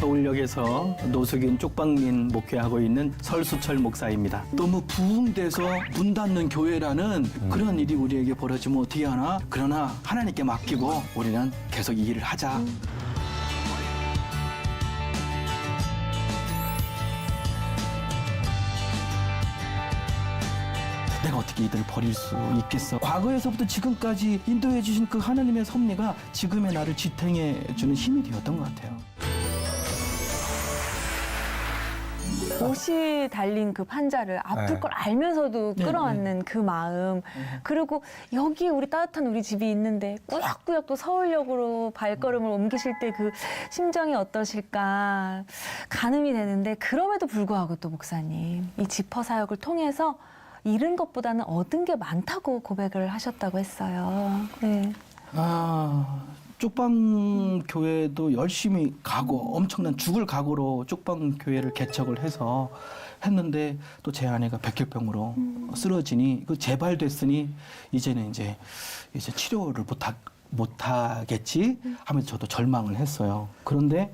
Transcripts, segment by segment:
서울역에서 노숙인 쪽방민 목회하고 있는 설수철 목사입니다. 너무 부흥돼서 문 닫는 교회라는 그런 일이 우리에게 벌어지면 어떻게 하나? 그러나 하나님께 맡기고 우리는 계속 이 일을 하자. 내가 어떻게 이들을 버릴 수 있겠어? 과거에서부터 지금까지 인도해 주신 그 하나님의 섭리가 지금의 나를 지탱해 주는 힘이 되었던 것 같아요. 옷이 달린 그 판자를 아플 걸 알면서도 끌어안는 그 마음. 그리고 여기 우리 따뜻한 우리 집이 있는데 꾸역꾸역 또 서울역으로 발걸음을 옮기실 때 그 심정이 어떠실까 가늠이 되는데, 그럼에도 불구하고 또 목사님 이 지퍼 사역을 통해서 잃은 것보다는 얻은 게 많다고 고백을 하셨다고 했어요. 네. 쪽방 교회도 열심히 가고 엄청난 죽을 각오로 쪽방 교회를 개척을 해서 했는데 또 제 아내가 백혈병으로 쓰러지니 그 재발됐으니 이제는 이제 치료를 못하겠지 하면서 저도 절망을 했어요. 그런데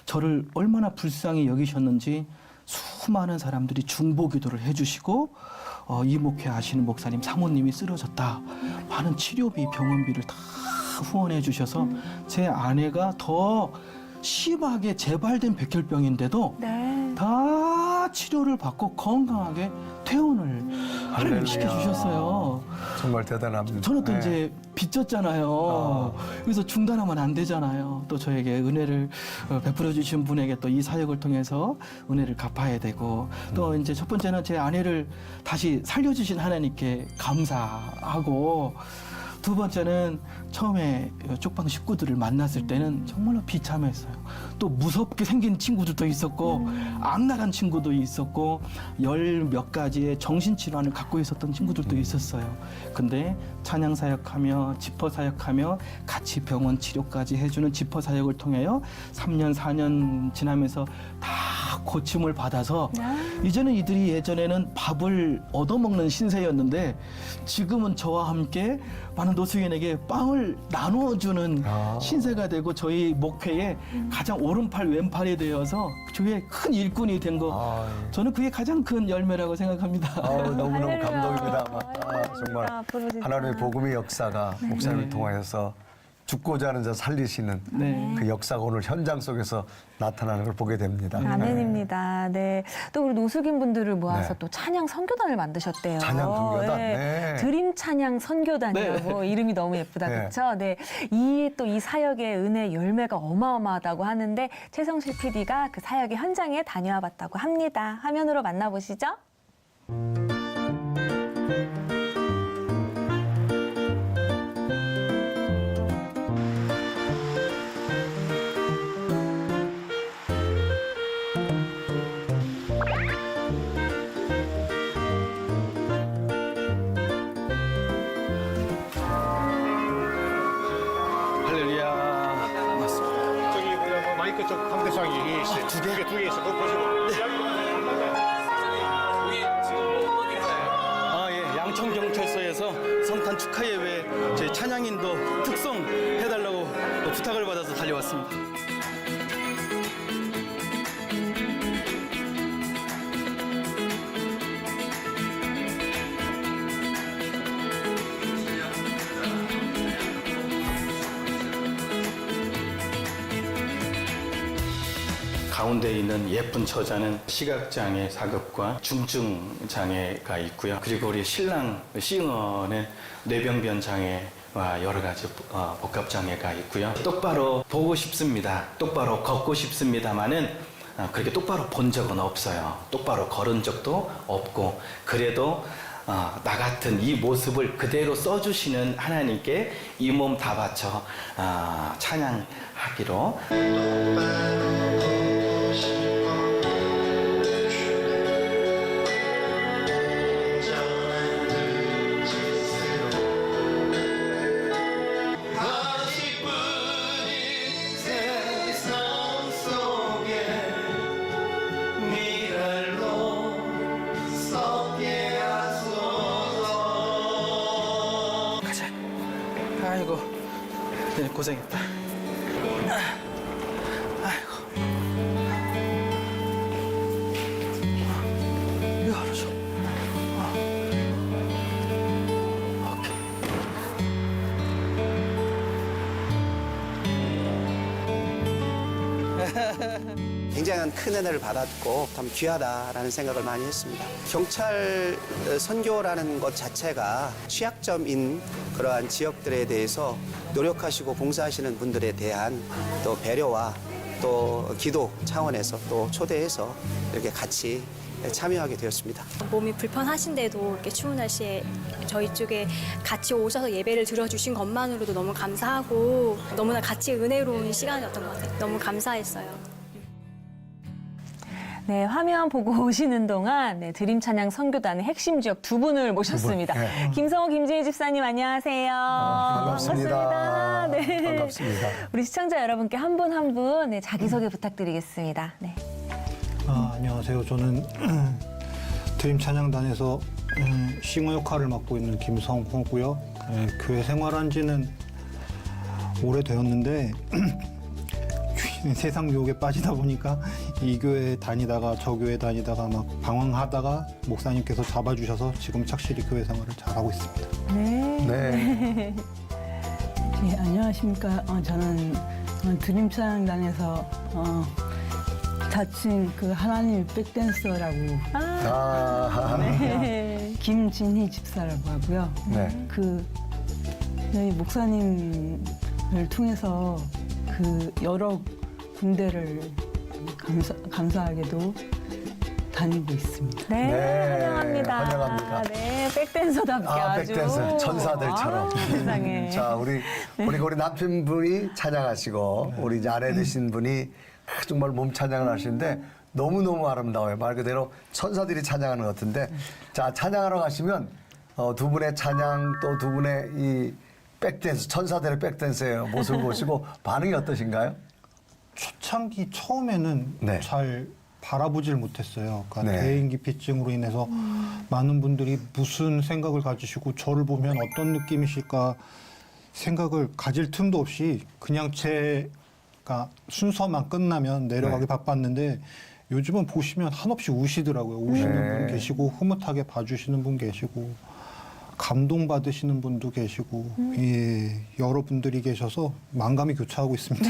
저를 얼마나 불쌍히 여기셨는지 수많은 사람들이 중보 기도를 해주시고 이 목회 하시는 목사님 사모님이 쓰러졌다. 많은 치료비, 병원비를 다 후원해 주셔서 제 아내가 더 심하게 재발된 백혈병인데도 네. 다 치료를 받고 건강하게 퇴원을 하나님이 시켜주셨어요. 정말 대단합니다. 저는 또 이제 빚졌잖아요. 그래서 중단하면 안 되잖아요. 또 저에게 은혜를 베풀어 주신 분에게 또 이 사역을 통해서 은혜를 갚아야 되고, 또 이제 첫 번째는 제 아내를 다시 살려주신 하나님께 감사하고, 두 번째는 처음에 쪽방 식구들을 만났을 때는 정말로 비참했어요. 또 무섭게 생긴 친구들도 있었고 악랄한 친구도 있었고 열 몇 가지의 정신질환을 갖고 있었던 친구들도 있었어요. 근데 찬양 사역하며 지퍼 사역하며 같이 병원 치료까지 해주는 지퍼 사역을 통하여 3년 4년 지나면서 다 고침을 받아서 이제는 이들이 예전에는 밥을 얻어먹는 신세였는데 지금은 저와 함께 많은 노숙인에게 빵을 나누어주는 신세가 되고 저희 목회에 가장 오른팔 왼팔이 되어서 교회의 큰 일꾼이 된 거, 저는 그게 가장 큰 열매라고 생각합니다. 너무너무 할렐루야. 감동입니다. 정말 앞으로 하나님의 복음의 역사가 목사님을 네. 통하여서 죽고자 하는 자 살리시는 네. 그 역사가 오늘 현장 속에서 나타나는 걸 보게 됩니다. 아멘입니다. 네. 또 우리 노숙인 분들을 모아서 네. 또 찬양 선교단을 만드셨대요. 찬양 선교단? 네. 드림 찬양 선교단이라고 이름이 너무 예쁘다. 네. 그렇죠? 네. 이 사역의 은혜 열매가 어마어마하다고 하는데 최성실 PD가 그 사역의 현장에 다녀와 봤다고 합니다. 화면으로 만나보시죠. 할렐루야. 맞습니다. 저기 뭐야 마이크 쪽 상대상이 두 개 있어. 그거 보시고. 예, 양천경찰서에서 성탄 축하 예배 저희 찬양인도 특송 해달라고 부탁을 받아서 달려왔습니다. 가운데 있는 예쁜 처자는 시각장애 4급과 중증장애가 있고요. 그리고 우리 신랑 싱어는 뇌병변 장애와 여러 가지 복합장애가 있고요. 똑바로 보고 싶습니다. 똑바로 걷고 싶습니다만은 그렇게 똑바로 본 적은 없어요. 똑바로 걸은 적도 없고, 그래도 나 같은 이 모습을 그대로 써주시는 하나님께 이 몸 다 바쳐 찬양하기로. 아이고, 네, 고생했다. 아이고. 굉장한 큰 은혜를 받았고 참 귀하다라는 생각을 많이 했습니다. 경찰 선교라는 것 자체가 취약점인 그러한 지역들에 대해서 노력하시고 봉사하시는 분들에 대한 또 배려와 또 기도 차원에서 또 초대해서 이렇게 같이 참여하게 되었습니다. 몸이 불편하신데도 이렇게 추운 날씨에 저희 쪽에 같이 오셔서 예배를 드려주신 것만으로도 너무 감사하고 너무나 같이 은혜로운 시간이었던 것 같아요. 너무 감사했어요. 네, 화면 보고 오시는 동안 네, 드림 찬양 선교단의 핵심 지역 두 분을 모셨습니다. 네. 김성호, 김진희 집사님 안녕하세요. 반갑습니다. 네. 반갑습니다. 우리 시청자 여러분께 한 분 한 분 네, 자기소개 부탁드리겠습니다. 네. 안녕하세요. 저는 드림 찬양단에서 싱어 역할을 맡고 있는 김성호고요. 교회 생활한 지는 오래되었는데 세상 유혹에 빠지다 보니까 이 교회 다니다가 저 교회 다니다가 막 방황하다가 목사님께서 잡아주셔서 지금 착실히 교회 생활을 잘하고 있습니다. 네. 네. 예, 안녕하십니까. 저는 드림 찬양단에서 자칭 그 하나님 백댄서라고 네. 김진희 집사라고 하고요. 네. 그 저희 목사님을 통해서 그 여러 군대를 감사하게도 다니고 있습니다. 네, 네, 환영합니다. 환영합니다. 네, 백댄서답게 아주. 백댄서 천사들처럼. 아, 세상에. 자, 우리 남편분이 찬양하시고 우리 이제 아내 되신 분이 정말 몸 찬양을 하시는데 너무너무 아름다워요. 말 그대로 천사들이 찬양하는 것 같은데 자, 찬양하러 가시면 두 분의 찬양 또 두 분의 이 백댄스, 천사들의 백댄스의 모습을 보시고 반응이 어떠신가요? 초창기 처음에는 네. 잘 바라보질 못했어요. 그러니까 네. 대인기피증으로 인해서 많은 분들이 무슨 생각을 가지시고 저를 보면 어떤 느낌이실까 생각을 가질 틈도 없이 그냥 제가 순서만 끝나면 내려가기 네. 바빴는데 요즘은 보시면 한없이 우시더라고요. 우시는 네. 분 계시고 흐뭇하게 봐주시는 분 계시고 감동받으시는 분도 계시고 예, 여러분들이 계셔서 만감이 교차하고 있습니다.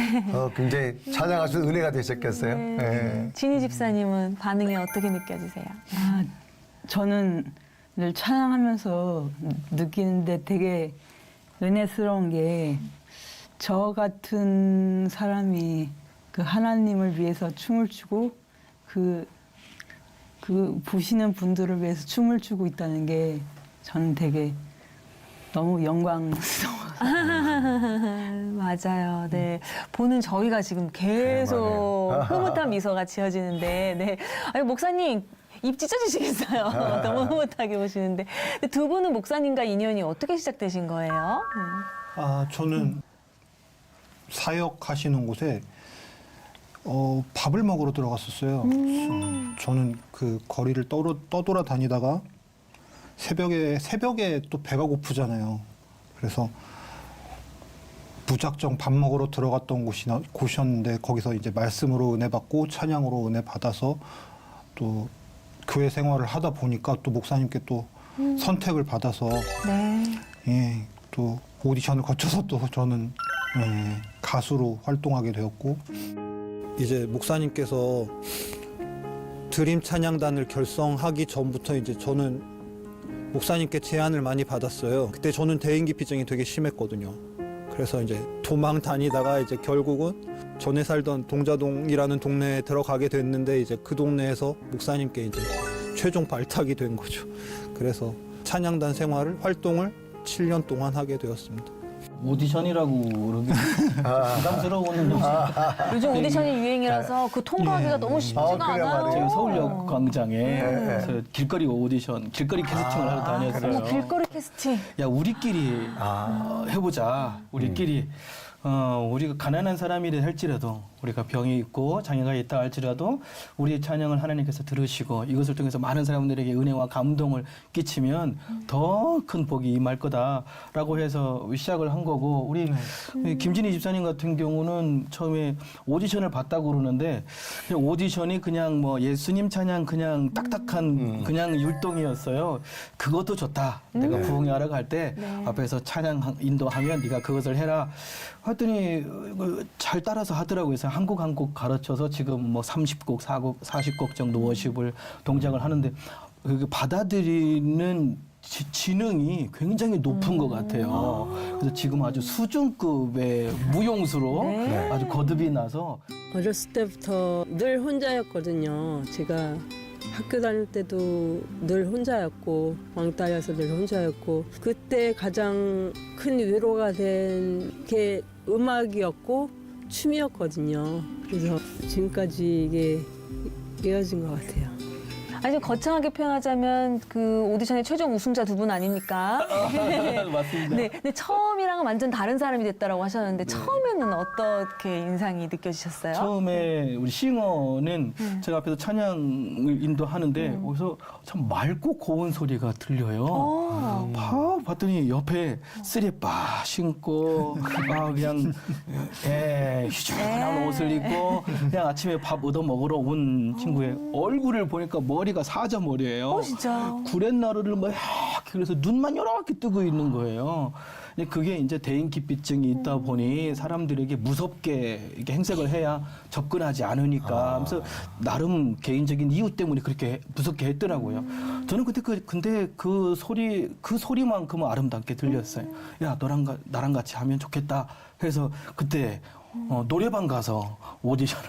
굉장히 찬양하시는 은혜가 되셨겠어요? 네. 진희 집사님은 반응이 어떻게 느껴지세요? 저는 늘 찬양하면서 느끼는데 되게 은혜스러운 게 저 같은 사람이 그 하나님을 위해서 춤을 추고 그 보시는 분들을 위해서 춤을 추고 있다는 게 저는 되게 너무 영광스러워요. 맞아요. 네. 보는 저희가 지금 계속 흐뭇한 미소가 지어지는데, 네. 아니, 목사님, 입 찢어지시겠어요. 너무 흐뭇하게 보시는데. 근데 두 분은 목사님과 인연이 어떻게 시작되신 거예요? 저는 사역하시는 곳에 밥을 먹으러 들어갔었어요. 저는 그 거리를 떠돌아 다니다가 새벽에 또 배가 고프잖아요. 그래서 무작정 밥 먹으러 들어갔던 곳이었는데 거기서 이제 말씀으로 은혜 받고 찬양으로 은혜 받아서 또 교회 생활을 하다 보니까 또 목사님께 또 선택을 받아서 네. 예, 또 오디션을 거쳐서 또 저는 가수로 활동하게 되었고 이제 목사님께서 드림 찬양단을 결성하기 전부터 이제 저는 목사님께 제안을 많이 받았어요. 그때 저는 대인기피증이 되게 심했거든요. 그래서 이제 도망 다니다가 이제 결국은 전에 살던 동자동이라는 동네에 들어가게 됐는데 이제 그 동네에서 목사님께 이제 최종 발탁이 된 거죠. 그래서 찬양단 활동을 7년 동안 하게 되었습니다. 오디션이라고 그러기 부담스러운 요즘 오디션이 유행이라서 그 통과하기가 너무 쉽지가 그래요, 않아요. 맞아요. 제가 서울역 광장에 그래서 길거리 오디션, 길거리 캐스팅을 하러 다녔어요. 어머, 길거리 캐스팅. 야, 우리끼리 해보자. 우리끼리 우리가 가난한 사람이라 할지라도 우리가 병이 있고 장애가 있다 할지라도 우리의 찬양을 하나님께서 들으시고 이것을 통해서 많은 사람들에게 은혜와 감동을 끼치면 더 큰 복이 임할 거다라고 해서 시작을 한 거고 우리 김진희 집사님 같은 경우는 처음에 오디션을 봤다고 그러는데 그냥 오디션이 그냥 뭐 예수님 찬양 그냥 딱딱한 그냥 율동이었어요. 그것도 좋다. 내가 부흥회하러 갈 때 네. 앞에서 찬양 인도하면 네가 그것을 해라. 했더니 잘 따라서 하더라고요. 그래서 한 곡 한 곡 가르쳐서 지금 뭐 30곡, 40곡 정도 워십을 동작을 하는데 그 받아들이는 지능이 굉장히 높은 것 같아요. 그래서 지금 아주 수준급의 무용수로 네. 아주 거듭이 나서 어렸을 때부터 늘 혼자였거든요. 제가 학교 다닐 때도 늘 혼자였고 왕따여서 늘 혼자였고 그때 가장 큰 위로가 된 게 음악이었고 춤이었거든요. 그래서 지금까지 이게 이어진 것 같아요. 아니, 좀 거창하게 표현하자면 그 오디션의 최종 우승자 두 분 아닙니까? 맞습니다. 네, 근데 처음이랑은 완전 다른 사람이 됐다라고 하셨는데 처음에는 어떻게 인상이 느껴지셨어요? 처음에 우리 싱어는 제가 앞에서 찬양을 인도하는데 거기서 참 맑고 고운 소리가 들려요. 막 봤더니 옆에 쓰레빠 신고 그냥 휴전한 옷을 입고 그냥 아침에 밥 얻어 먹으러 온 친구의 얼굴을 보니까 머리가 사자머리예요. 진짜. 구렛나루를 막 이렇게 그래서 눈만 이렇게 뜨고 있는 거예요. 근데 그게 이제 대인기피증이 있다 보니 사람들에게 무섭게 이렇게 행색을 해야 접근하지 않으니까. 그래서 나름 개인적인 이유 때문에 그렇게 무섭게 했더라고요. 저는 근데 그 소리만큼은 아름답게 들렸어요. 야, 나랑 같이 하면 좋겠다. 해서 그때 노래방 가서 오디션을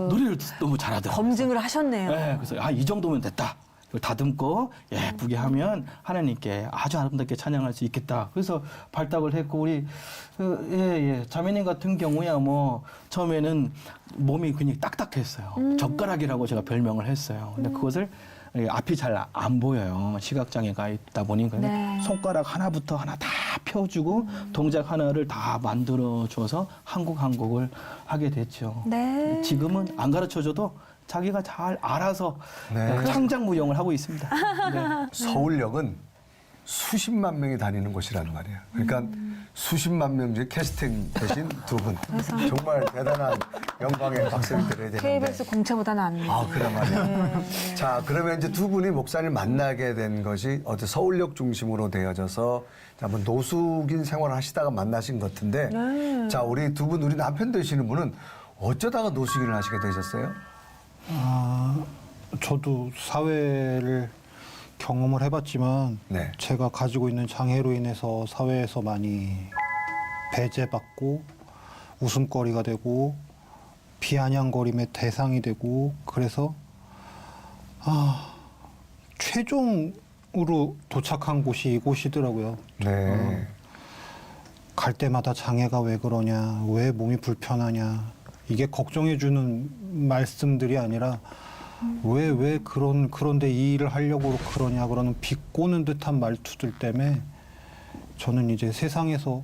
노래를 너무 잘하더라고요. 검증을 하셨네요. 네, 그래서 이 정도면 됐다. 이걸 다듬고 예쁘게 하면 하나님께 아주 아름답게 찬양할 수 있겠다. 그래서 발탁을 했고 우리 자매님 같은 경우야 뭐 처음에는 몸이 굉장히 딱딱했어요. 젓가락이라고 제가 별명을 했어요. 근데 그것을 앞이 잘 안 보여요. 시각장애가 있다 보니까 네. 손가락 하나부터 하나 다 펴주고 동작 하나를 다 만들어줘서 한 곡 한 곡을 하게 됐죠. 네. 지금은 안 가르쳐줘도 자기가 잘 알아서 네. 창작무용을 하고 있습니다. 네. 서울역은 수십만 명이 다니는 곳이라는 말이에요. 그러니까 수십만 명 중에 캐스팅 되신 두 분. 정말 대단한 영광의 박수를 드려야 되는데. KBS 공채보다는 안 네. 그래 말이야. 자, 그러면 이제 두 분이 목사님 만나게 된 것이 어제 서울역 중심으로 되어져서 한번 노숙인 생활을 하시다가 만나신 것 같은데. 자, 우리 두 분, 우리 남편 되시는 분은 어쩌다가 노숙인을 하시게 되셨어요? 저도 사회를 경험을 해봤지만 네. 제가 가지고 있는 장애로 인해서 사회에서 많이 배제받고 웃음거리가 되고 비아냥거림의 대상이 되고 그래서 최종으로 도착한 곳이 이곳이더라고요. 네. 갈 때마다 장애가 왜 그러냐, 왜 몸이 불편하냐 이게 걱정해주는 말씀들이 아니라 왜 그런데 이 일을 하려고 그러냐 그러는 비꼬는 듯한 말투들 때문에 저는 이제 세상에서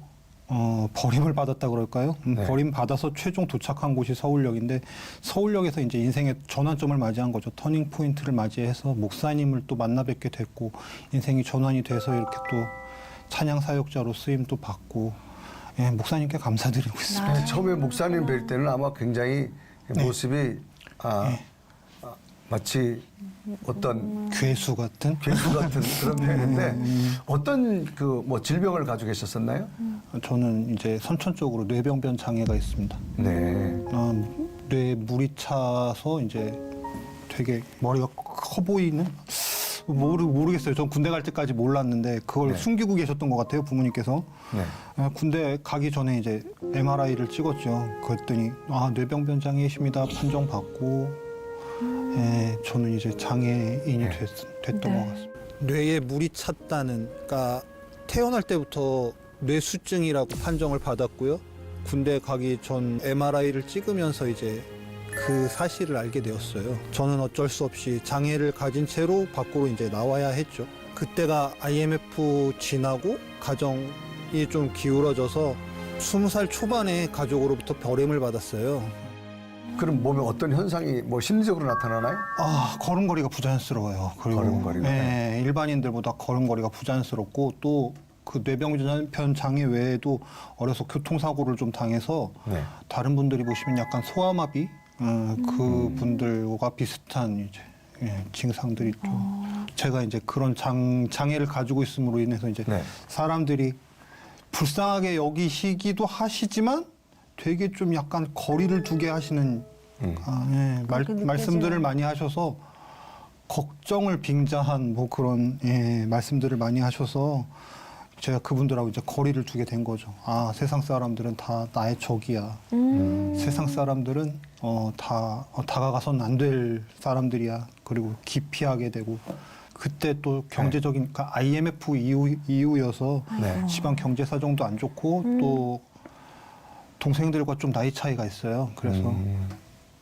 버림을 받았다 그럴까요? 네. 버림받아서 최종 도착한 곳이 서울역인데 서울역에서 이제 인생의 전환점을 맞이한 거죠. 터닝 포인트를 맞이해서 목사님을 또 만나 뵙게 됐고 인생이 전환이 돼서 이렇게 또 찬양 사역자로 쓰임도 받고 목사님께 감사드리고 있습니다. 근데 처음에 목사님 뵐 때는 아마 굉장히 모습이 마치 어떤 괴수 같은? 괴수 같은 그런 편인데 어떤 그 뭐 질병을 가지고 계셨었나요? 저는 이제 선천적으로 뇌병변 장애가 있습니다. 네. 뇌에 물이 차서 이제 되게 머리가 커 보이는? 모르겠어요. 전 군대 갈 때까지 몰랐는데 그걸 네. 숨기고 계셨던 것 같아요. 부모님께서. 네. 군대 가기 전에 이제 MRI를 찍었죠. 그랬더니 뇌병변 장애이십니다. 판정 받고 저는 이제 장애인이 됐던 것 같습니다. 뇌에 물이 찼다는, 그러니까 태어날 때부터 뇌수증이라고 판정을 받았고요. 군대 가기 전 MRI를 찍으면서 이제 그 사실을 알게 되었어요. 저는 어쩔 수 없이 장애를 가진 채로 밖으로 이제 나와야 했죠. 그때가 IMF 지나고 가정이 좀 기울어져서 20살 초반에 가족으로부터 버림을 받았어요. 그럼 몸에 어떤 현상이 뭐 심리적으로 나타나나요? 걸음걸이가 부자연스러워요. 그리고 걸음걸이가? 일반인들보다 걸음걸이가 부자연스럽고 또 그 뇌병변 장애 외에도 어려서 교통사고를 좀 당해서 다른 분들이 보시면 약간 소아마비 그 분들과 비슷한 이제 증상들이 좀 제가 이제 그런 장애를 가지고 있음으로 인해서 이제 네. 사람들이 불쌍하게 여기시기도 하시지만 되게 좀 약간 거리를 두게 하시는 그렇게 말씀들을 느껴지는. 많이 하셔서 걱정을 빙자한 뭐 그런 말씀들을 많이 하셔서 제가 그분들하고 이제 거리를 두게 된 거죠. 아, 세상 사람들은 다 나의 적이야. 세상 사람들은 다 다가가선 안 될 사람들이야. 그리고 기피하게 되고 그때 또 경제적인 그러니까 IMF 이후여서 네. 집안 경제 사정도 안 좋고 또 동생들과 좀 나이 차이가 있어요. 그래서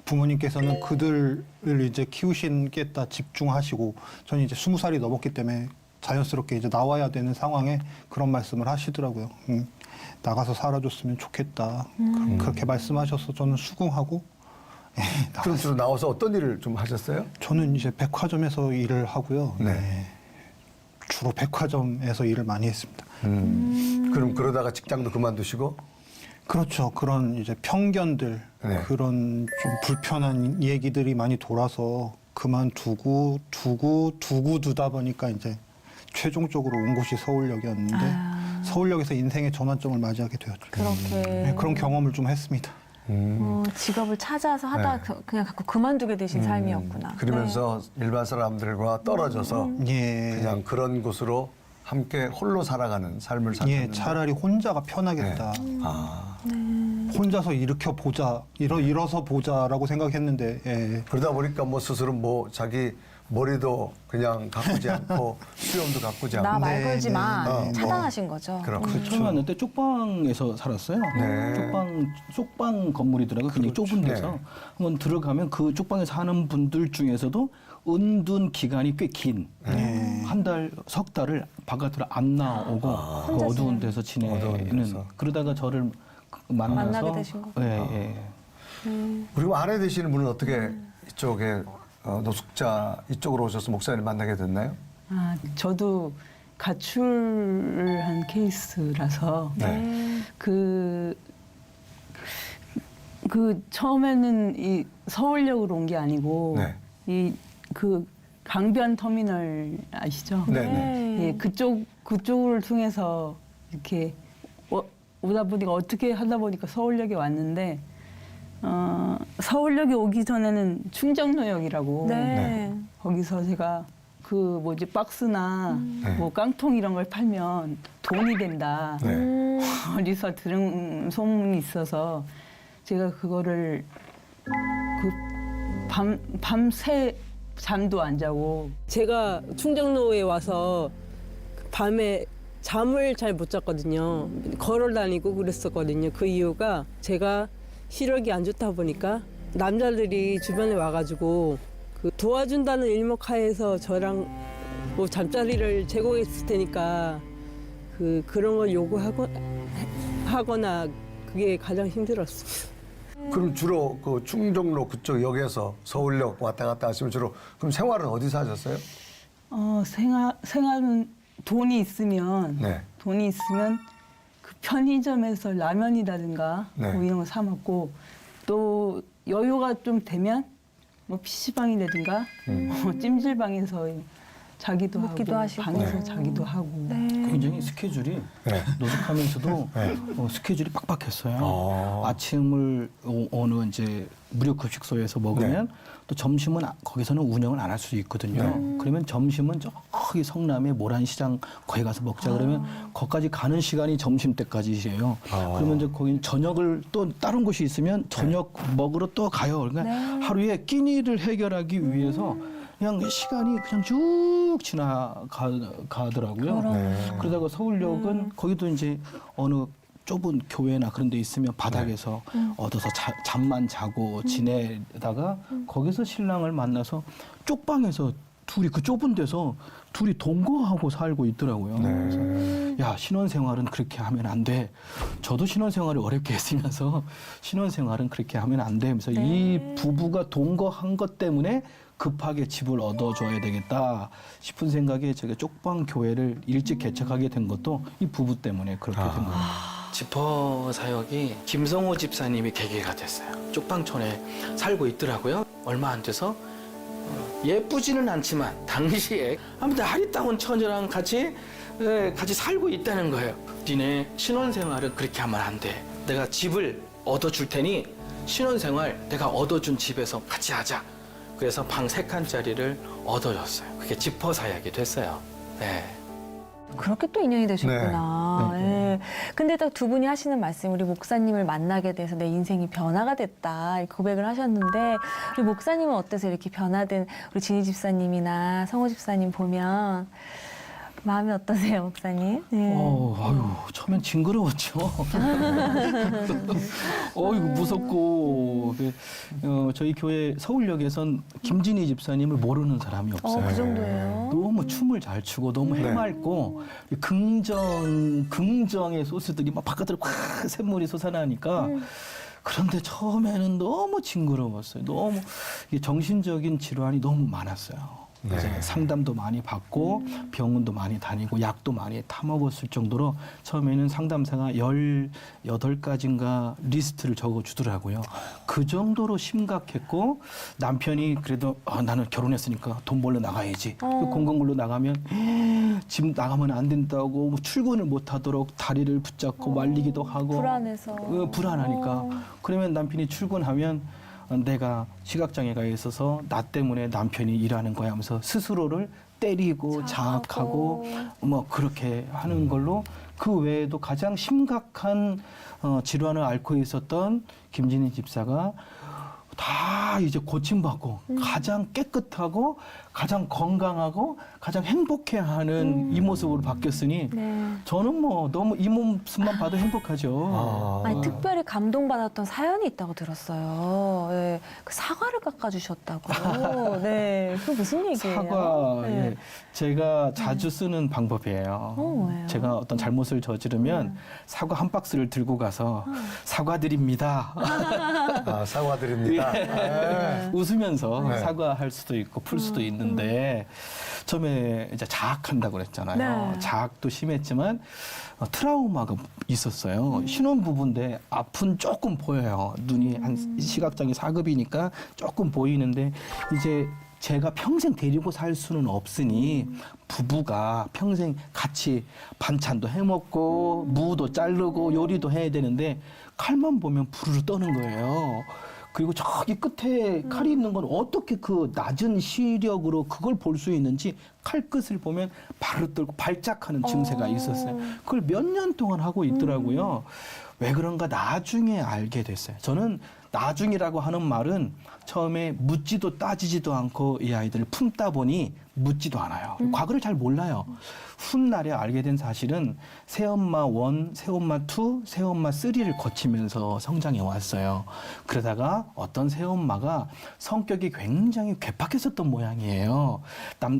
부모님께서는 그들을 이제 키우시겠다 집중하시고 저는 이제 20살이 넘었기 때문에 자연스럽게 이제 나와야 되는 상황에 그런 말씀을 하시더라고요. 나가서 살아줬으면 좋겠다. 그렇게 말씀하셔서 저는 수긍하고 그럼 주로 나와서 어떤 일을 좀 하셨어요? 저는 이제 백화점에서 일을 하고요. 네. 주로 백화점에서 일을 많이 했습니다. 그럼 그러다가 직장도 그만두시고? 그렇죠. 그런 이제 편견들, 네. 그런 좀 불편한 얘기들이 많이 돌아서 그만두고 두다 보니까 이제 최종적으로 온 곳이 서울역이었는데 서울역에서 인생의 전환점을 맞이하게 되었죠. 그렇게 네, 그런 경험을 좀 했습니다. 직업을 찾아서 하다가 그냥 갖고 그만두게 되신 삶이었구나. 그러면서 일반 사람들과 떨어져서 예. 그냥 그런 곳으로 함께 홀로 살아가는 삶을 사셨는데 예, 차라리 혼자가 편하겠다. 혼자서 일어서 보자라고 생각했는데, 예. 그러다 보니까 뭐 스스로 뭐 자기 머리도 그냥 가꾸지 않고 수염도 가꾸지 않고 나 말 네, 걸지 네, 마. 네. 차단하신 거죠. 그럼 처음 왔는데 쪽방에서 살았어요. 네. 쪽방 건물이더라고요. 굉장히 좁은 데서. 네. 한번 들어가면 그 쪽방에 사는 분들 중에서도 은둔 기간이 꽤 긴. 한 달, 석 달을 바깥으로 안 나오고 그 어두운 데서 지내는. 어두운 데서. 그러다가 저를 만나서. 만나게 되신 거구나. 예, 예. 그리고 아내 되시는 분은 어떻게 이쪽에 노숙자 이쪽으로 오셔서 목사님을 만나게 됐나요? 아, 저도 가출을 한 케이스라서 네. 그 처음에는 이 서울역으로 온 게 아니고 네. 이 그 강변 터미널 아시죠? 네. 예, 그쪽을 통해서 이렇게 오다 보니까 어떻게 하다 보니까 서울역에 왔는데 서울역에 오기 전에는 충정로역이라고 네. 거기서 제가 그 박스나 네. 뭐 깡통 이런 걸 팔면 돈이 된다. 네. 어디서 들은 소문이 있어서 제가 그거를 밤새 잠도 안 자고 제가 충정로에 와서 밤에 잠을 잘 못 잤거든요. 걸어 다니고 그랬었거든요. 그 이유가 제가 시력이 안 좋다 보니까 남자들이 주변에 와가지고 그 도와준다는 일목하에서 저랑 뭐 잠자리를 제공했을 테니까 그런 걸 요구하거나 그게 가장 힘들었어요. 그럼 주로 그 충정로 그쪽 역에서 서울역 왔다 갔다 하시면 주로 그럼 생활은 어디서 하셨어요? 생활은 돈이 있으면 네. 그 편의점에서 라면이라든가 네. 뭐 이런 거 사 먹고 또 여유가 좀 되면 뭐 PC방이라든가 찜질방에서 자기도 먹기도 하고 하시고. 방에서 네. 자기도 하고 굉장히 스케줄이 네. 노숙하면서도 스케줄이 빡빡했어요. 아. 아침을 어느 이제 무료 급식소에서 먹으면 네. 또 점심은 거기서는 운영을 안 할 수 있거든요. 그러면 점심은 저기 성남의 모란시장 거기 가서 먹자 그러면 거기까지 가는 시간이 점심 때까지예요. 그러면 이제 거기 저녁을 또 다른 곳이 있으면 저녁 먹으러 또 가요. 그러니까 하루에 끼니를 해결하기 위해서 그냥 시간이 그냥 쭉 지나가더라고요. 그러다가 서울역은 거기도 이제 어느 좁은 교회나 그런 데 있으면 바닥에서 얻어서 잠만 자고 지내다가 거기서 신랑을 만나서 쪽방에서 둘이 그 좁은 데서 둘이 동거하고 살고 있더라고요. 그래서 야, 신혼생활은 그렇게 하면 안 돼. 저도 신혼생활을 어렵게 했으면서 신혼생활은 그렇게 하면 안 돼. 하면서 이 부부가 동거한 것 때문에 급하게 집을 얻어줘야 되겠다 싶은 생각에 제가 쪽방 교회를 일찍 개척하게 된 것도 이 부부 때문에 그렇게 된 거예요. 지퍼 사역이 김성호 집사님이 계기가 됐어요. 쪽방촌에 살고 있더라고요. 얼마 안 돼서 예쁘지는 않지만 당시에 아무튼 아리따운 처녀랑 같이 살고 있다는 거예요. 니네 신혼생활은 그렇게 하면 안 돼. 내가 집을 얻어줄 테니 신혼생활 내가 얻어준 집에서 같이 하자. 그래서 방 3칸짜리를 얻어줬어요. 그게 지퍼사약이 됐어요. 네. 그렇게 또 인연이 되셨구나. 네. 예. 근데 딱 두 분이 하시는 말씀, 우리 목사님을 만나게 돼서 내 인생이 변화가 됐다, 이렇게 고백을 하셨는데, 우리 목사님은 어떠세요? 이렇게 변화된 우리 진희 집사님이나 성호 집사님 보면 마음이 어떠세요, 목사님? 네. 아유, 처음엔 징그러웠죠. 이거 무섭고. 저희 교회 서울역에선 김진희 집사님을 모르는 사람이 없어요. 그 정도예요? 너무 춤을 잘 추고 너무 해맑고 긍정의 소스들이 막 바깥으로 팍 샘물이 솟아나니까 그런데 처음에는 너무 징그러웠어요. 너무 이게 정신적인 질환이 너무 많았어요. 이제 상담도 많이 받고 병원도 많이 다니고 약도 많이 타먹었을 정도로 처음에는 상담사가 18가지인가 리스트를 적어주더라고요. 그 정도로 심각했고 남편이 그래도 나는 결혼했으니까 돈 벌러 나가야지. 공공물로 나가면 집 나가면 안 된다고 출근을 못하도록 다리를 붙잡고 말리기도 하고 불안해서. 불안하니까 그러면 남편이 출근하면 내가 시각장애가 있어서 나 때문에 남편이 일하는 거야 하면서 스스로를 때리고 자학하고 뭐 그렇게 하는 걸로 그 외에도 가장 심각한 질환을 앓고 있었던 김진희 집사가 다 이제 고침받고 가장 깨끗하고 가장 건강하고 가장 행복해하는 이 모습으로 바뀌었으니 저는 뭐 너무 이 모습만 봐도 행복하죠. 아니, 특별히 감동받았던 사연이 있다고 들었어요. 예, 그 사과를 깎아주셨다고. 네, 그 무슨 얘기예요? 사과, 네. 예, 제가 자주 쓰는 방법이에요. 뭐예요? 제가 어떤 잘못을 저지르면 사과 한 박스를 들고 가서 사과드립니다. 사과드립니다. 웃으면서 네. 사과할 수도 있고 풀 수도 있는데 처음에 이제 자학한다고 그랬잖아요. 네. 자학도 심했지만 트라우마가 있었어요. 신혼부부인데 앞은 조금 보여요. 눈이 한 시각장애 4급이니까 조금 보이는데 이제 제가 평생 데리고 살 수는 없으니 부부가 평생 같이 반찬도 해먹고 무도 자르고 요리도 해야 되는데 칼만 보면 부르르 떠는 거예요. 그리고 저기 끝에 칼이 있는 건 어떻게 그 낮은 시력으로 그걸 볼 수 있는지 칼끝을 보면 바로 떨고 발작하는 증세가 있었어요. 그걸 몇 년 동안 하고 있더라고요. 왜 그런가 나중에 알게 됐어요. 저는 나중이라고 하는 말은 처음에 묻지도 따지지도 않고 이 아이들을 품다 보니 묻지도 않아요. 과거를 잘 몰라요. 훗날에 알게 된 사실은 새엄마 1, 새엄마 2, 새엄마 3를 거치면서 성장해 왔어요. 그러다가 어떤 새엄마가 성격이 굉장히 괴팍했었던 모양이에요.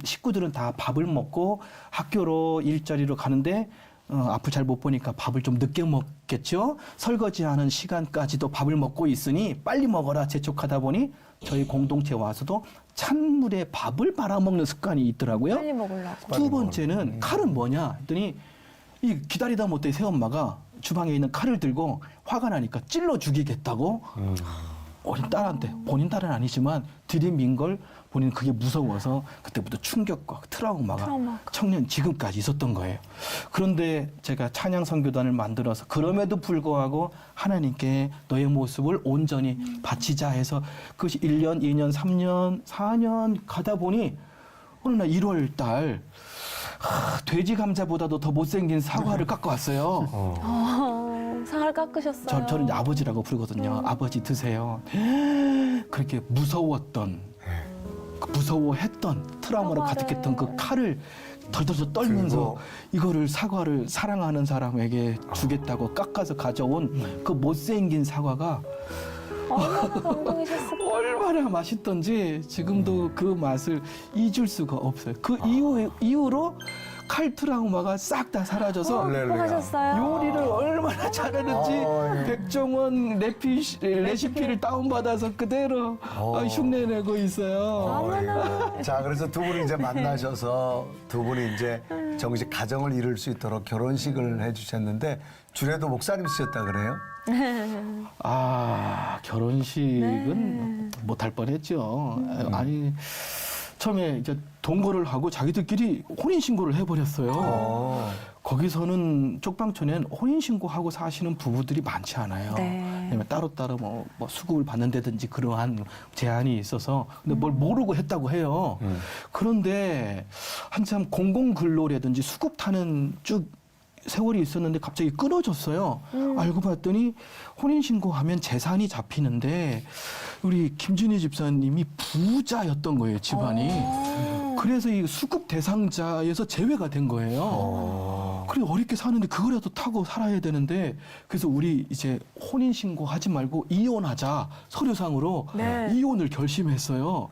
식구들은 다 밥을 먹고 학교로 일자리로 가는데 앞을 잘 못 보니까 밥을 좀 늦게 먹겠죠. 설거지하는 시간까지도 밥을 먹고 있으니 빨리 먹어라 재촉하다 보니 저희 공동체에 와서도 찬물에 밥을 말아먹는 습관이 있더라고요. 빨리 먹으려고. 두 번째는 칼은 뭐냐 했더니 이 기다리다 못해 새엄마가 주방에 있는 칼을 들고 화가 나니까 찔러 죽이겠다고 어린 딸한테 본인 딸은 아니지만 들이민 걸 본인 그게 무서워서 그때부터 충격과 트라우마가 청년 지금까지 있었던 거예요. 그런데 제가 찬양 선교단을 만들어서 그럼에도 불구하고 하나님께 너의 모습을 온전히 바치자 해서 그것이 1년, 2년, 3년, 4년 가다 보니 어느 날 1월 달 돼지 감자보다도 더 못생긴 사과를 깎아왔어요. 상을 깎으셨어요. 저는 이제 아버지라고 부르거든요. 아버지 드세요. 그렇게 무서워했던 트라우마로 가득했던 그 칼을 덜덜덜 떨면서 이거를 사과를 사랑하는 사람에게 주겠다고 깎아서 가져온 그 못생긴 사과가 얼마나 감동이셨을까. 얼마나 맛있던지 지금도 그 맛을 잊을 수가 없어요. 그 이후로 칼 트라우마가 싹 다 사라져서 행복하셨어요? 요리를 얼마나 잘하는지 백종원 레시피를 다운받아서 그대로 흉내내고 있어요. 자, 그래서 두 분이 이제 만나셔서 두 분이 이제 정식 가정을 이룰 수 있도록 결혼식을 해주셨는데 주례도 목사님이셨다 그래요? 결혼식은 못할 뻔했죠. 아니 처음에 이제 동거를 하고 자기들끼리 혼인 신고를 해버렸어요. 거기서는 쪽방촌엔 혼인 신고하고 사시는 부부들이 많지 않아요. 네. 왜냐면 따로따로 뭐 수급을 받는다든지 그러한 제한이 있어서 근데 뭘 모르고 했다고 해요. 그런데 한참 공공근로라든지 수급 타는 쭉 세월이 있었는데 갑자기 끊어졌어요. 알고 봤더니 혼인신고하면 재산이 잡히는데 우리 김준희 집사님이 부자였던 거예요, 집안이. 그래서 이 수급 대상자에서 제외가 된 거예요. 그래 어렵게 사는데 그거라도 타고 살아야 되는데 그래서 우리 이제 혼인신고하지 말고 이혼하자 서류상으로 네. 이혼을 결심했어요.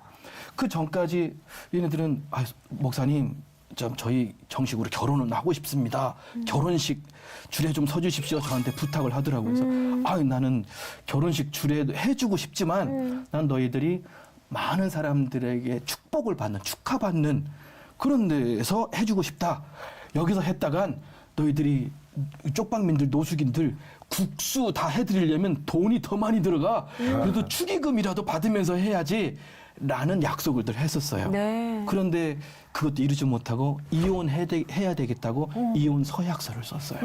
그 전까지 얘네들은 목사님 좀 저희 정식으로 결혼은 하고 싶습니다. 결혼식 줄에 좀 서주십시오. 저한테 부탁을 하더라고요. 그래서 나는 결혼식 줄에 해주고 싶지만 난 너희들이 많은 사람들에게 축복을 받는 축하받는 그런 데서 해주고 싶다. 여기서 했다간 너희들이 쪽방민들 노숙인들 국수 다 해드리려면 돈이 더 많이 들어가. 그래도 축의금이라도 받으면서 해야지. 라는 약속을 늘 했었어요. 네. 그런데 그것도 이루지 못하고 이혼해야 되겠다고 이혼 서약서를 썼어요.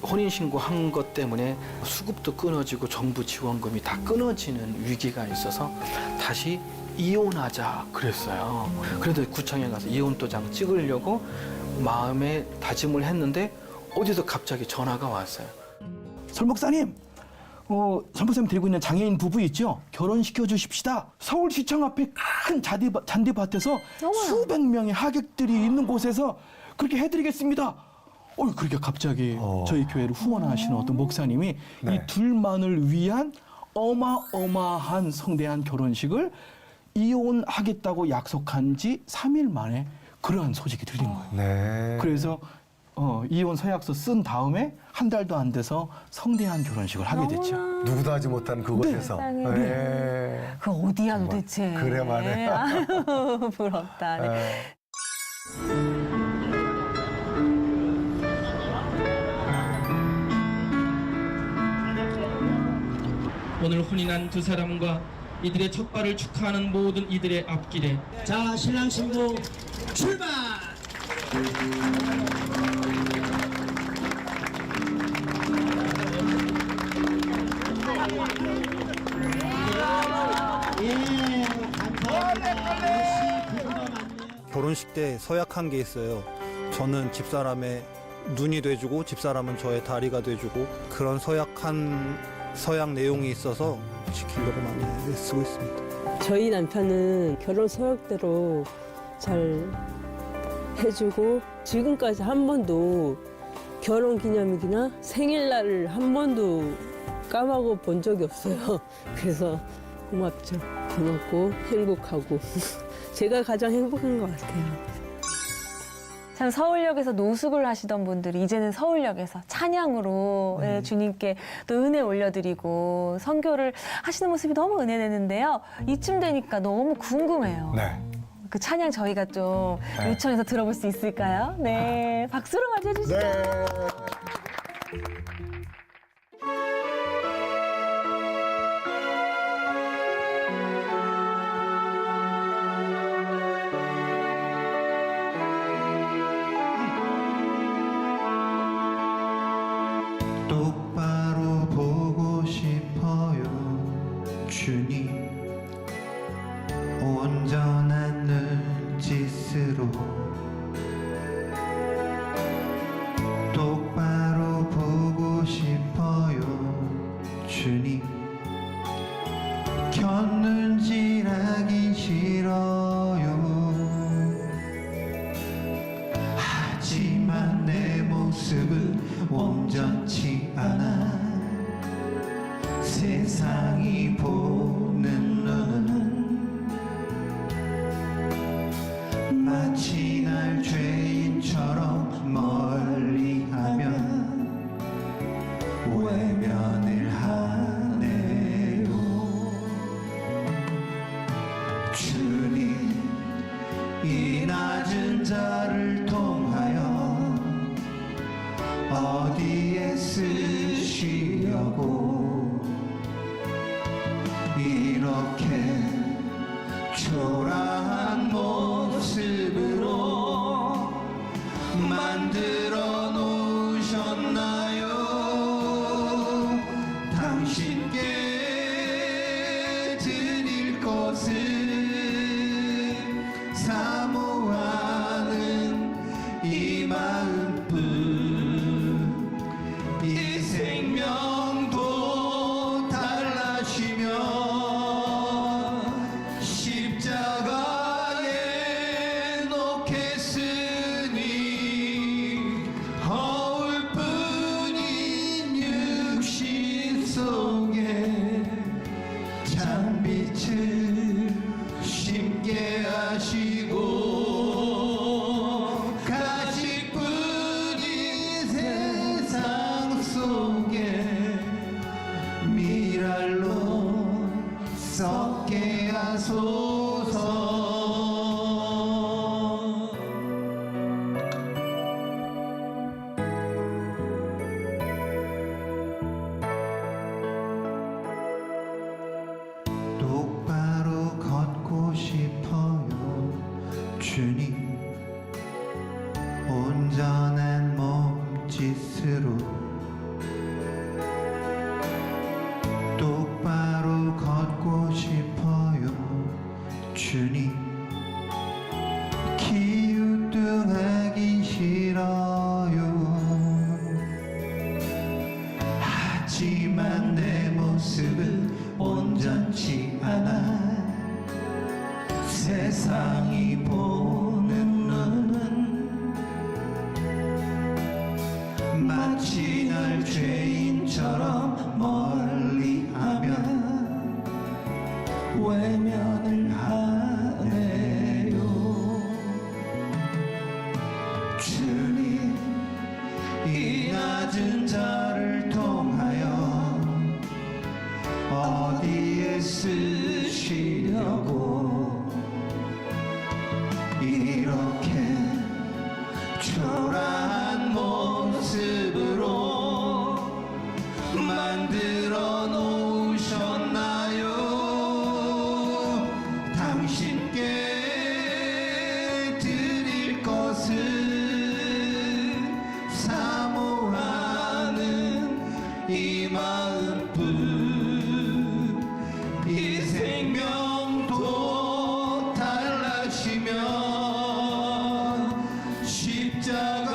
혼인신고 한 것 때문에 수급도 끊어지고 정부 지원금이 다 끊어지는 위기가 있어서 다시 이혼하자 그랬어요. 그래도 구청에 가서 이혼도장 찍으려고 마음에 다짐을 했는데 어디서 갑자기 전화가 왔어요. 설 목사님, 설 목사님 데리고 있는 장애인 부부 있죠? 결혼시켜 주십시다. 서울시청 앞에 큰 잔디밭에서 수백 명의 하객들이 있는 곳에서 그렇게 해드리겠습니다. 그렇게 갑자기 저희 교회를 후원하시는 어떤 목사님이 이 둘만을 위한 어마어마한 성대한 결혼식을 이혼하겠다고 약속한 지 3일 만에 그러한 소식이 들린 거예요. 네. 그래서 이혼 서약서 쓴 다음에 한 달도 안 돼서 성대한 결혼식을 하게 됐죠. 누구도 하지 못한 그곳에서. 세상에. 네. 그 어디야 도대체. 그래만 해. 아유, 부럽다. 네. 네. 오늘 혼인한 두 사람과 이들의 첫 발을 축하하는 모든 이들의 앞길에 자, 신랑 신부 출발! 결혼식 때 서약한 게 있어요. 저는 집사람의 눈이 돼주고 집사람은 저의 다리가 돼주고 그런 서약 내용이 있어서 지키려고 많이 쓰고 있습니다. 저희 남편은 결혼 서약대로 잘 해주고 지금까지 한 번도 결혼 기념일이나 생일날을 한 번도 까먹어 본 적이 없어요. 그래서 고맙죠. 고맙고 행복하고 제가 가장 행복한 것 같아요. 참 서울역에서 노숙을 하시던 분들이 이제는 서울역에서 찬양으로 주님께 또 은혜 올려드리고 선교를 하시는 모습이 너무 은혜되는데요. 이쯤 되니까 너무 궁금해요. 네. 그 찬양 저희가 좀 요청해서 들어볼 수 있을까요? 네, 박수로 맞이해주시죠. 네. 똑바로 보고 싶어요 주님 온전한 눈짓으로 똑바로 보고 싶어요 주님 곁눈질하기 싫어요 하지만 내 모습은 온전치 않아 세상이 보는 눈은 마치 날 죄인처럼 멀리하면 외면을 하네요 주님 이 낮은 자를 통하여 어디에 쓰시려고 이렇게 초라한 하지만 내 모습은 온전치 않아 세상이 보는 눈은 마치 날 죄인처럼 멀리하면 외면을 하네요. 주님 이 낮은 자를 통하여 어디에 쓰시려고 이렇게 초라한 모습으로 만들어 놓으셨나요? 당신께 드릴 것을 사모하는 이 마음뿐 이 생명도 달라지면 십자가에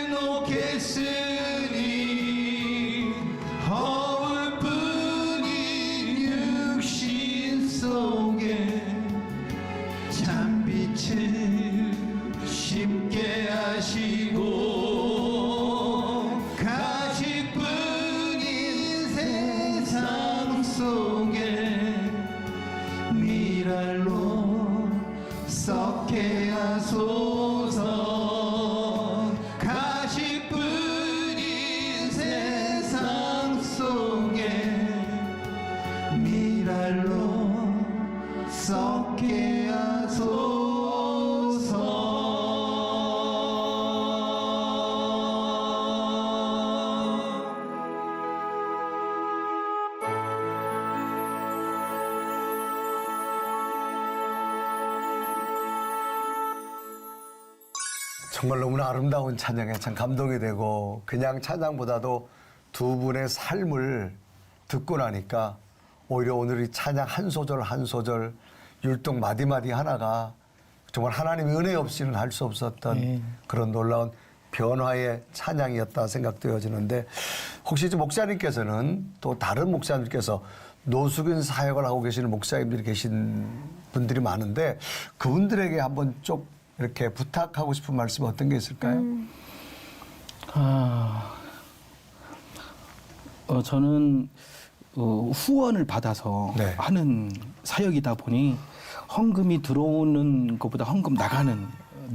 놓겠으니 허울 뿐인 육신 속에 찬빛을 심게 하시고 가시뿐인 세상 속에 미랄로 썩게 하소서. 가시뿐인 세상 속에 미랄로 썩게 하소서. 정말 너무나 아름다운 찬양에 참 감동이 되고 그냥 찬양보다도 두 분의 삶을 듣고 나니까 오히려 오늘 이 찬양 한 소절 한 소절 율동 마디마디 하나가 정말 하나님의 은혜 없이는 할 수 없었던 그런 놀라운 변화의 찬양이었다 생각되어지는데 혹시 이제 목사님께서는 또 다른 목사님께서 노숙인 사역을 하고 계시는 목사님들이 계신 분들이 많은데 그분들에게 한번 쭉 이렇게 부탁하고 싶은 말씀이 어떤 게 있을까요? 저는 후원을 받아서 네. 하는 사역이다 보니 헌금이 들어오는 것보다 헌금 나가는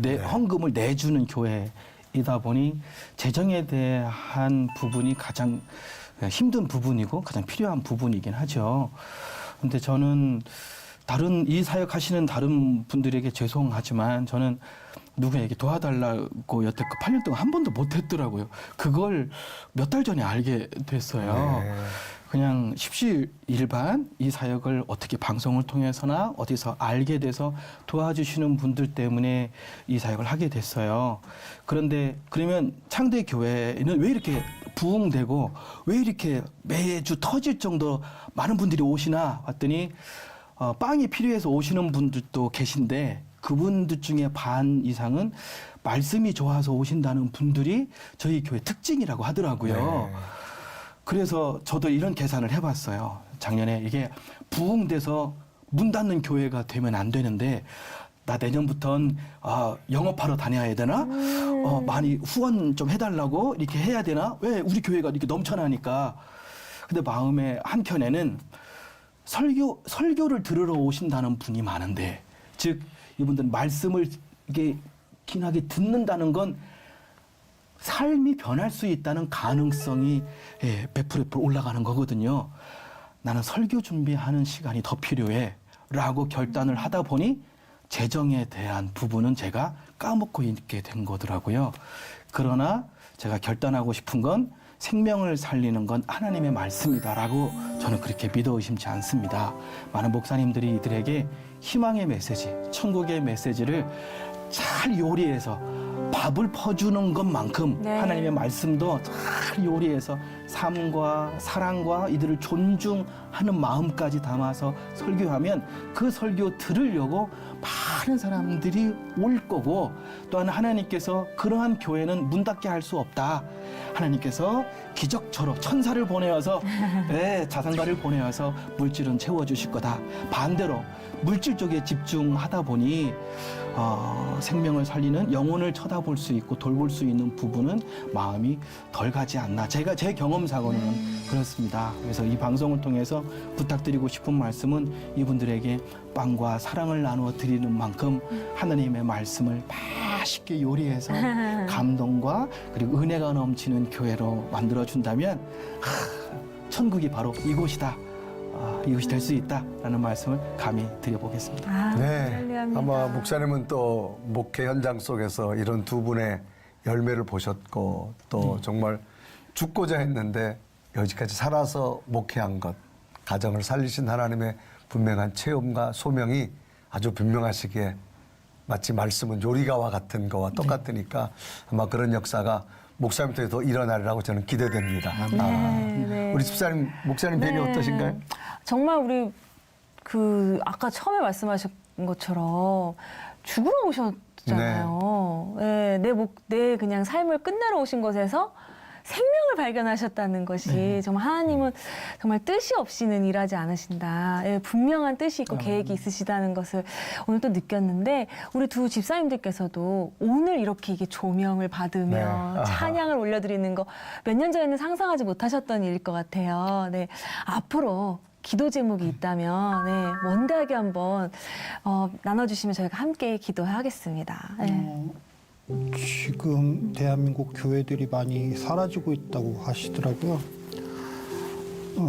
헌금을 내주는 교회이다 보니 재정에 대한 부분이 가장 힘든 부분이고 가장 필요한 부분이긴 하죠. 근데 저는 이 사역하시는 다른 분들에게 죄송하지만 저는 누구에게 도와달라고 여태껏 8년 동안 한 번도 못 했더라고요. 그걸 몇 달 전에 알게 됐어요. 네. 그냥 십시일반 이 사역을 어떻게 방송을 통해서나 어디서 알게 돼서 도와주시는 분들 때문에 이 사역을 하게 됐어요. 그런데 그러면 창대교회는 왜 이렇게 부흥되고 왜 이렇게 매주 터질 정도로 많은 분들이 오시나 봤더니 빵이 필요해서 오시는 분들도 계신데 그분들 중에 반 이상은 말씀이 좋아서 오신다는 분들이 저희 교회 특징이라고 하더라고요. 네. 그래서 저도 이런 계산을 해봤어요. 작년에 이게 부흥돼서 문 닫는 교회가 되면 안 되는데 나 내년부터는 영업하러 다녀야 되나? 많이 후원 좀 해달라고 이렇게 해야 되나? 왜 우리 교회가 이렇게 넘쳐나니까. 근데 마음의 한켠에는 설교를 들으러 오신다는 분이 많은데, 즉 이분들은 말씀을 이게 긴하게 듣는다는 건 삶이 변할 수 있다는 가능성이 100% 올라가는 거거든요. 나는 설교 준비하는 시간이 더 필요해 라고 결단을 하다 보니 재정에 대한 부분은 제가 까먹고 있게 된 거더라고요. 그러나 제가 결단하고 싶은 건 생명을 살리는 건 하나님의 말씀이다라고 저는 그렇게 믿어 의심치 않습니다. 많은 목사님들이 이들에게 희망의 메시지, 천국의 메시지를 잘 요리해서 밥을 퍼주는 것만큼 하나님의 말씀도 잘 요리해서 삶과 사랑과 이들을 존중하는 마음까지 담아서 설교하면 그 설교 들으려고 많은 사람들이 올 거고, 또한 하나님께서 그러한 교회는 문 닫게 할 수 없다. 하나님께서 기적처럼 천사를 보내어서 자산가를 보내어서 물질은 채워주실 거다. 반대로 물질 쪽에 집중하다 보니 생명을 살리는 영혼을 쳐다볼 수 있고 돌볼 수 있는 부분은 마음이 덜 가지 않나. 제 경험사고는 그렇습니다. 그래서 이 방송을 통해서 부탁드리고 싶은 말씀은 이분들에게 빵과 사랑을 나누어 드리는 만큼 하나님의 말씀을 맛있게 요리해서 감동과 그리고 은혜가 넘치는 교회로 만들어준다면 천국이 바로 이곳이다. 이것이 될 수 있다라는 말씀을 감히 드려보겠습니다. 네, 할렐루야입니다. 아마 목사님은 또 목회 현장 속에서 이런 두 분의 열매를 보셨고 또 정말 죽고자 했는데 여기까지 살아서 목회한 것, 가정을 살리신 하나님의 분명한 체험과 소명이 아주 분명하시기에 마치 말씀은 요리가와 같은 거와 똑같으니까 아마 그런 역사가 목사님 통해서 일어나리라고 저는 기대됩니다. 네. 우리 집사님, 목사님 뵈니 어떠신가요? 정말 우리 아까 처음에 말씀하신 것처럼 죽으러 오셨잖아요. 내 그냥 삶을 끝내러 오신 것에서 생명을 발견하셨다는 것이 정말 하나님은 정말 뜻이 없이는 일하지 않으신다. 분명한 뜻이 있고 계획이 있으시다는 것을 오늘 또 느꼈는데 우리 두 집사님들께서도 오늘 이렇게 이게 조명을 받으며 찬양을 올려드리는 거 몇 년 전에는 상상하지 못하셨던 일일 것 같아요. 네, 앞으로 기도 제목이 있다면 원대하게 한번 나눠주시면 저희가 함께 기도하겠습니다. 지금 대한민국 교회들이 많이 사라지고 있다고 하시더라고요.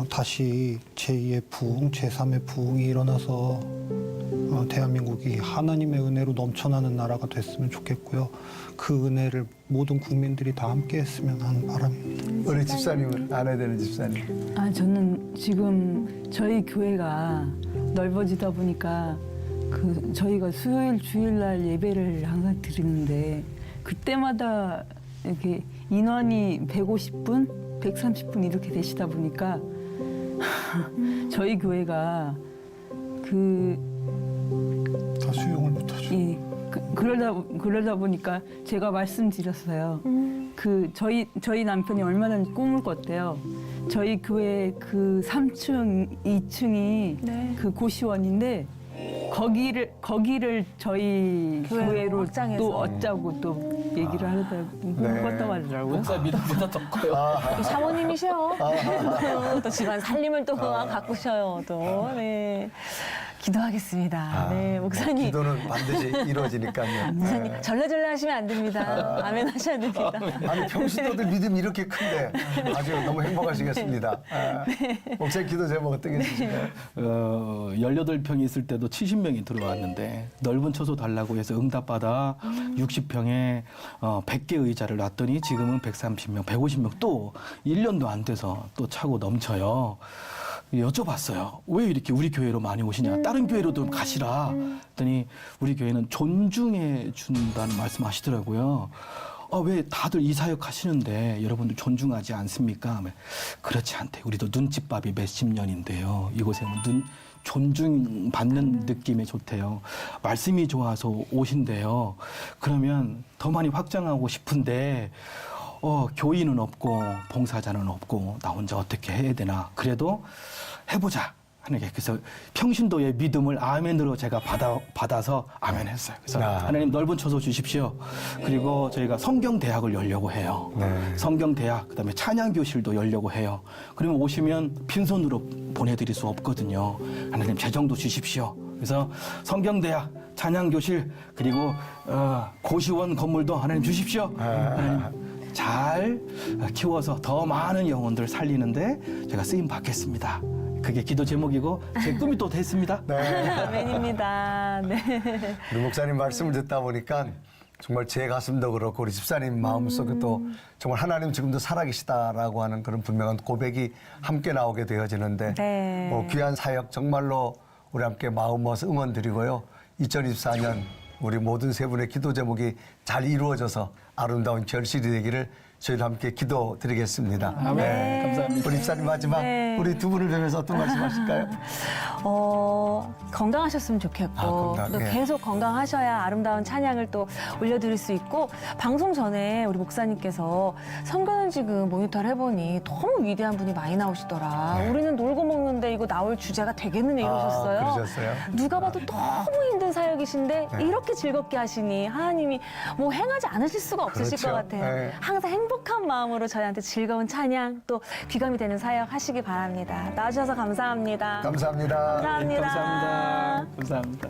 다시 제2의 부흥, 제3의 부흥이 일어나서 대한민국이 하나님의 은혜로 넘쳐나는 나라가 됐으면 좋겠고요. 그 은혜를 모든 국민들이 다 함께 했으면 하는 바람입니다. 우리 집사님은 아내 되는 집사님. 저는 지금 저희 교회가 넓어지다 보니까 저희가 수요일, 주일날 예배를 항상 드리는데 그때마다 이렇게 인원이 150분, 130분 이렇게 되시다 보니까 저희 교회가 다 수용을 못하죠. 그러다 보니까 제가 말씀드렸어요. 저희 남편이 얼마나 꿈을 꿨대요. 저희 교회 3층, 2층이 고시원인데 거기를 저희 교회로 확장해서. 또 얻자고 또 얘기를 하더라고요. 하더라고요. 목사 믿음보다 더 커요. 또 사모님이셔. 또 집안 살림을 또 가꾸셔요. 또 기도하겠습니다. 목사님. 기도는 반드시 이루어지니까요. 목사님 절레절레 하시면 안 됩니다. 아멘 하셔야 됩니다. 아니 평신도들 믿음이 이렇게 큰데 아주 너무 행복하시겠습니다. 목사님 기도 제목 어떤 게 있으신가요? 18평이 있을 때도 70명이 들어왔는데 넓은 처소 달라고 해서 응답받아 60평에 100개 의자를 놨더니 지금은 130명, 150명 또 1년도 안 돼서 또 차고 넘쳐요. 여쭤봤어요. 왜 이렇게 우리 교회로 많이 오시냐. 다른 교회로도 가시라. 했더니 우리 교회는 존중해 준다는 말씀 하시더라고요. 왜 다들 이 사역 하시는데 여러분들 존중하지 않습니까? 그렇지 않대. 우리도 눈칫밥이 몇십 년인데요. 이곳에 존중받는 느낌이 좋대요. 말씀이 좋아서 오신대요. 그러면 더 많이 확장하고 싶은데 교인은 없고 봉사자는 없고 나 혼자 어떻게 해야 되나. 그래도 해보자 하는 게 그래서 평신도의 믿음을 아멘으로 제가 받아서 아멘 했어요. 그래서 하나님 넓은 처소 주십시오. 그리고 저희가 성경대학을 열려고 해요. 성경대학 그다음에 찬양교실도 열려고 해요. 그러면 오시면 빈손으로 보내드릴 수 없거든요. 하나님 재정도 주십시오. 그래서 성경대학 찬양교실 그리고 고시원 건물도 하나님 주십시오. 하나님 잘 키워서 더 많은 영혼들 살리는데 제가 쓰임 받겠습니다. 그게 기도 제목이고 제 꿈이 또 됐습니다. 아멘입니다. 우리 목사님 말씀을 듣다 보니까 정말 제 가슴도 그렇고 우리 집사님 마음속에 또 정말 하나님 지금도 살아계시다라고 하는 그런 분명한 고백이 함께 나오게 되어지는데 귀한 사역 정말로 우리 함께 마음 모아서 응원드리고요. 2024년 우리 모든 세 분의 기도 제목이 잘 이루어져서 아름다운 결실이 되기를 저희도 함께 기도드리겠습니다. 아멘. 감사합니다. 우리 입사님 마지막 네. 우리 두 분을 뵈면서 어떤 말씀하실까요? 건강하셨으면 좋겠고 건강, 또 예. 계속 건강하셔야 아름다운 찬양을 또 올려드릴 수 있고 방송 전에 우리 목사님께서 성견을 지금 모니터를 해보니 너무 위대한 분이 많이 나오시더라. 우리는 놀고 먹는데 이거 나올 주제가 되겠느냐 이러셨어요. 그러셨어요? 누가 봐도 너무 힘든 사역이신데 이렇게 즐겁게 하시니 하나님이 뭐 행하지 않으실 수가 없으실 그렇죠. 것 같아요. 네. 항상 행복한 마음으로 저희한테 즐거운 찬양 또 귀감이 되는 사역 하시기 바랍니다. 나와주셔서 감사합니다. 감사합니다. 감사합니다. 감사합니다. 감사합니다.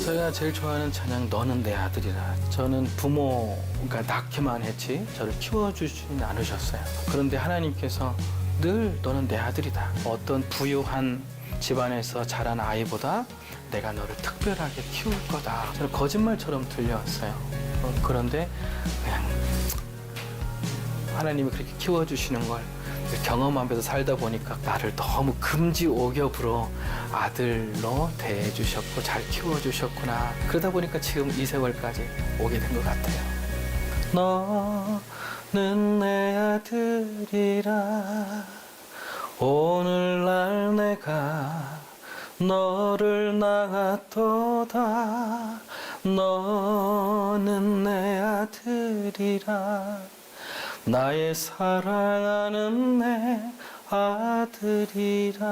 제가 제일 좋아하는 찬양 너는 내 아들이라. 저는 부모가 낳기만 했지 저를 키워주지는 않으셨어요. 그런데 하나님께서 늘 너는 내 아들이다. 어떤 부유한 집안에서 자란 아이보다 내가 너를 특별하게 키울 거다. 저는 거짓말처럼 들려왔어요. 그런데 그냥 하나님이 그렇게 키워주시는 걸 경험하면서 살다 보니까 나를 너무 금지옥엽으로 아들로 대해주셨고 잘 키워주셨구나. 그러다 보니까 지금 이 세월까지 오게 된 것 같아요. 너는 내 아들이라 오늘날 내가 너를 낳았도다. 너는 내 아들이라 나의 사랑하는 내 아들이라.